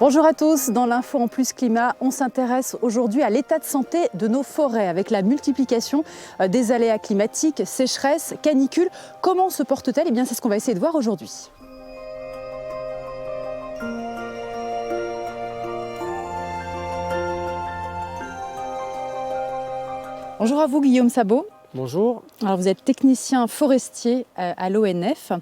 Bonjour à tous, dans l'Info en Plus Climat, on s'intéresse aujourd'hui à l'état de santé de nos forêts avec la multiplication des aléas climatiques, sécheresse, canicule. Comment se portent-elles? Eh bien, c'est ce qu'on va essayer de voir aujourd'hui. Bonjour à vous Guillaume Sabot. Bonjour. Alors vous êtes technicien forestier à l'ONF.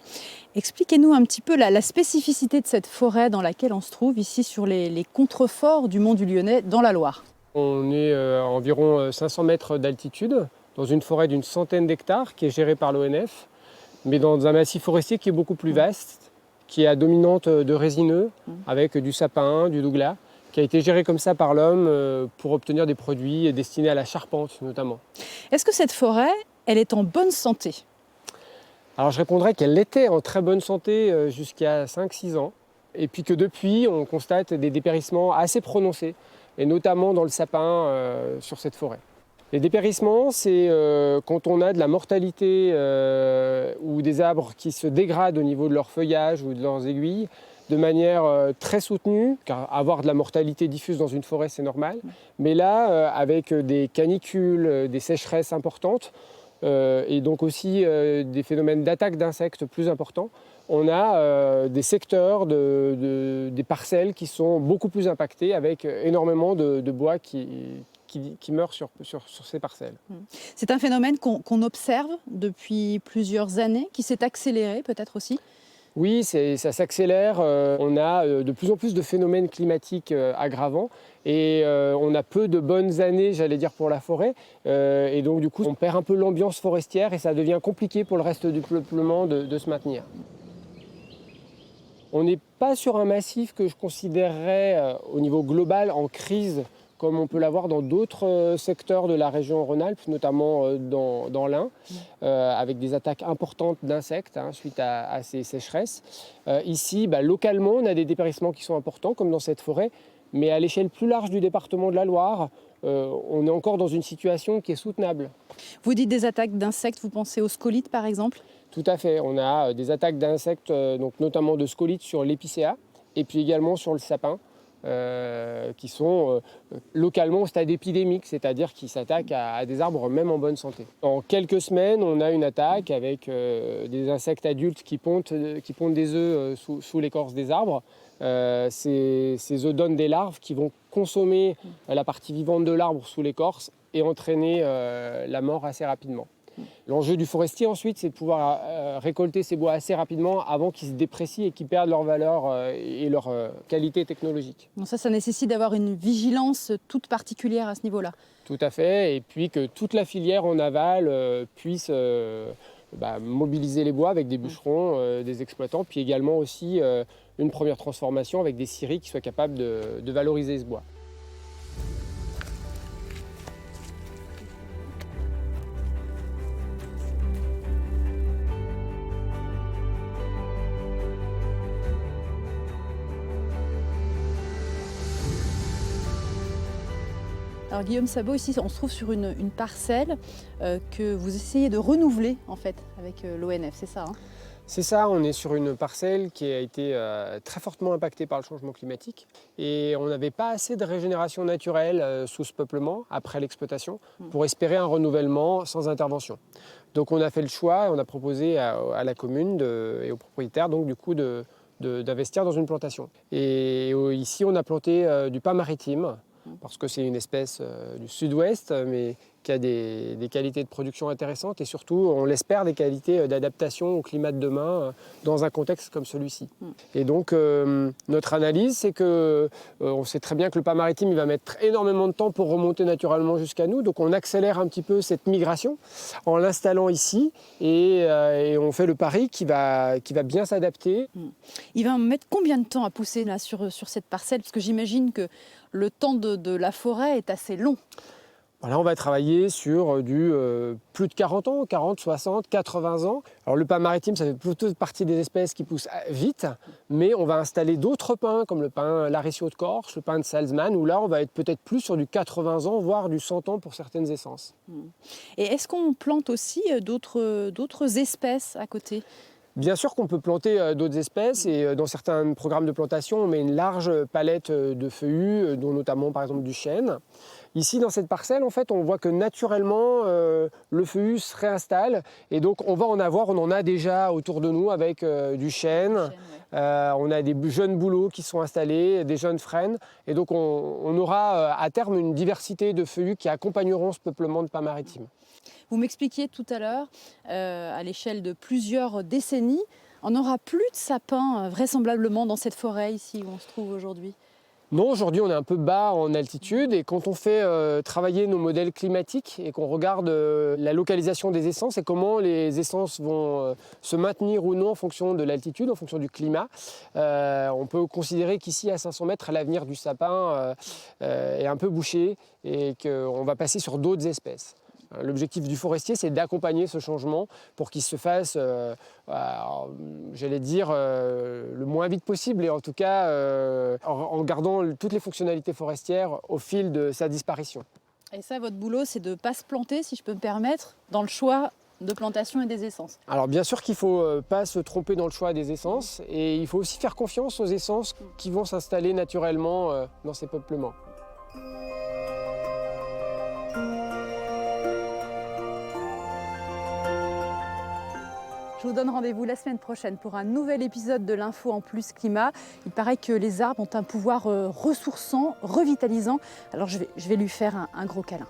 Expliquez-nous un petit peu la spécificité de cette forêt dans laquelle on se trouve ici sur les contreforts du Mont du Lyonnais dans la Loire. On est à environ 500 mètres d'altitude dans une forêt d'une centaine d'hectares qui est gérée par l'ONF, mais dans un massif forestier qui est beaucoup plus vaste, qui est à dominante de résineux avec du sapin, du douglas, qui a été géré comme ça par l'homme pour obtenir des produits destinés à la charpente notamment. Est-ce que cette forêt, elle est en bonne santé ? Alors je répondrais qu'elle était en très bonne santé jusqu'à 5-6 ans, et puis que depuis on constate des dépérissements assez prononcés, et notamment dans le sapin sur cette forêt. Les dépérissements, c'est quand on a de la mortalité ou des arbres qui se dégradent au niveau de leur feuillage ou de leurs aiguilles, de manière très soutenue, car avoir de la mortalité diffuse dans une forêt, c'est normal. Mais là, avec des canicules, des sécheresses importantes, et donc aussi des phénomènes d'attaque d'insectes plus importants, on a des secteurs, des parcelles qui sont beaucoup plus impactés, avec énormément de bois qui meurent sur ces parcelles. C'est un phénomène qu'on observe depuis plusieurs années, qui s'est accéléré peut-être aussi ? Oui, ça s'accélère. On a de plus en plus de phénomènes climatiques aggravants et on a peu de bonnes années, j'allais dire, pour la forêt. Et donc, du coup, on perd un peu l'ambiance forestière et ça devient compliqué pour le reste du peuplement de se maintenir. On n'est pas sur un massif que je considérerais au niveau global en crise, comme on peut l'avoir dans d'autres secteurs de la région Rhône-Alpes, notamment dans l'Ain, avec des attaques importantes d'insectes suite à ces sécheresses. Ici, localement, on a des dépérissements qui sont importants, comme dans cette forêt, mais à l'échelle plus large du département de la Loire, on est encore dans une situation qui est soutenable. Vous dites des attaques d'insectes, vous pensez aux scolites par exemple ? Tout à fait, on a des attaques d'insectes, donc notamment de scolites sur l'épicéa, et puis également sur le sapin. Qui sont localement au stade épidémique, c'est-à-dire qui s'attaquent à des arbres même en bonne santé. En quelques semaines, on a une attaque avec des insectes adultes qui pondent des œufs sous l'écorce des arbres. Ces œufs donnent des larves qui vont consommer la partie vivante de l'arbre sous l'écorce et entraîner la mort assez rapidement. L'enjeu du forestier ensuite, c'est de pouvoir récolter ces bois assez rapidement avant qu'ils se déprécient et qu'ils perdent leur valeur et leur qualité technologique. Donc ça nécessite d'avoir une vigilance toute particulière à ce niveau-là. Tout à fait, et puis que toute la filière en aval puisse mobiliser les bois avec des bûcherons, des exploitants, puis également aussi une première transformation avec des scieries qui soient capables de valoriser ce bois. Alors Guillaume Sabot, ici on se trouve sur une parcelle que vous essayez de renouveler en fait avec l'ONF, c'est ça C'est ça, on est sur une parcelle qui a été très fortement impactée par le changement climatique et on n'avait pas assez de régénération naturelle sous ce peuplement après l'exploitation pour espérer un renouvellement sans intervention. Donc on a fait le choix, on a proposé à la commune et aux propriétaires donc du coup d'investir dans une plantation. Et ici on a planté du pin maritime, parce que c'est une espèce du sud-ouest, mais qui a des qualités de production intéressantes et surtout, on l'espère, des qualités d'adaptation au climat de demain dans un contexte comme celui-ci. Et donc, notre analyse, c'est qu'on sait très bien que le pin maritime, il va mettre énormément de temps pour remonter naturellement jusqu'à nous. Donc, on accélère un petit peu cette migration en l'installant ici et on fait le pari qui va bien s'adapter. Il va mettre combien de temps à pousser là, sur cette parcelle ? Parce que j'imagine que le temps de la forêt est assez long. Là, on va travailler sur plus de 40 ans, 40, 60, 80 ans. Alors le pin maritime, ça fait plutôt partie des espèces qui poussent vite, mais on va installer d'autres pins, comme le pin Laricio de Corse, le pin de Salzman, où là, on va être peut-être plus sur du 80 ans, voire du 100 ans pour certaines essences. Et est-ce qu'on plante aussi d'autres espèces à côté ? Bien sûr qu'on peut planter d'autres espèces et dans certains programmes de plantation, on met une large palette de feuillus, dont notamment par exemple du chêne. Ici, dans cette parcelle, en fait, on voit que naturellement, le feuillus se réinstalle et donc on en a déjà autour de nous avec du chêne. On a des jeunes bouleaux qui sont installés, des jeunes frênes et donc on aura à terme une diversité de feuillus qui accompagneront ce peuplement de pins maritimes. Vous m'expliquiez tout à l'heure, à l'échelle de plusieurs décennies, on n'aura plus de sapins vraisemblablement dans cette forêt ici où on se trouve aujourd'hui. Non, aujourd'hui on est un peu bas en altitude et quand on fait travailler nos modèles climatiques et qu'on regarde la localisation des essences et comment les essences vont se maintenir ou non en fonction de l'altitude, en fonction du climat, on peut considérer qu'ici à 500 mètres, l'avenir du sapin est un peu bouché et qu'on va passer sur d'autres espèces. L'objectif du forestier, c'est d'accompagner ce changement pour qu'il se fasse, j'allais dire, le moins vite possible et en tout cas en gardant toutes les fonctionnalités forestières au fil de sa disparition. Et ça, votre boulot, c'est de ne pas se planter, si je peux me permettre, dans le choix de plantation et des essences. Alors bien sûr qu'il ne faut pas se tromper dans le choix des essences et il faut aussi faire confiance aux essences qui vont s'installer naturellement dans ces peuplements. Je vous donne rendez-vous la semaine prochaine pour un nouvel épisode de l'Info en Plus Climat. Il paraît que les arbres ont un pouvoir ressourçant, revitalisant. Alors je vais lui faire un gros câlin.